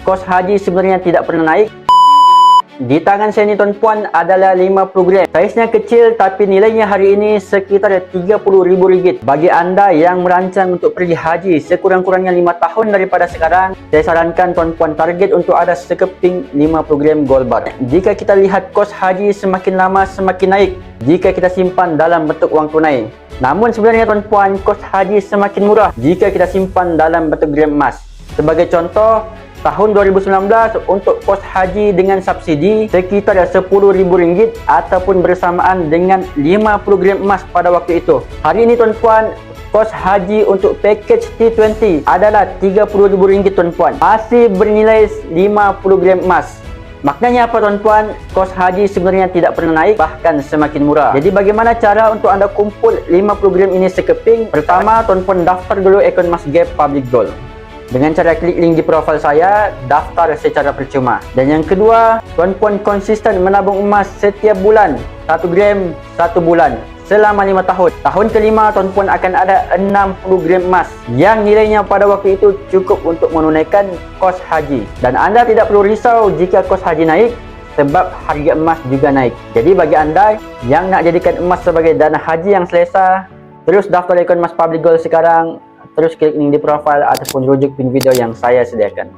kos haji sebenarnya tidak pernah naik. Di tangan saya ni tuan-puan adalah 5 program. Saiznya kecil tapi nilainya hari ini sekitar RM30,000. Bagi anda yang merancang untuk pergi haji sekurang-kurangnya 5 tahun daripada sekarang, saya sarankan tuan-puan target untuk ada sekeping 5 program Gold Bar. Jika kita lihat kos haji semakin lama semakin naik jika kita simpan dalam bentuk wang tunai. Namun sebenarnya tuan-puan, kos haji semakin murah jika kita simpan dalam bentuk gram emas. Sebagai contoh, tahun 2019 untuk kos haji dengan subsidi sekitar RM10,000 ataupun bersamaan dengan 50 gram emas pada waktu itu. Hari ini tuan-puan, kos haji untuk package T20 adalah RM30,000 tuan-puan. Masih bernilai 50 gram emas. Maknanya apa tuan-puan? Kos haji sebenarnya tidak pernah naik, bahkan semakin murah. Jadi bagaimana cara untuk anda kumpul 50 gram ini sekeping? Pertama, tuan-puan daftar dulu akaun Masgap Public Gold. Dengan cara klik link di profil saya, daftar secara percuma. Dan yang kedua, tuan-puan konsisten menabung emas setiap bulan 1 gram 1 bulan selama 5 tahun. Tahun kelima, tuan-puan akan ada 60 gram emas yang nilainya pada waktu itu cukup untuk menunaikan kos haji. Dan anda tidak perlu risau jika kos haji naik, sebab harga emas juga naik. Jadi bagi anda yang nak jadikan emas sebagai dana haji yang selesa, terus daftar akaun Mas Public Gold sekarang. Terus klik link di profil ataupun rujuk pin video yang saya sediakan.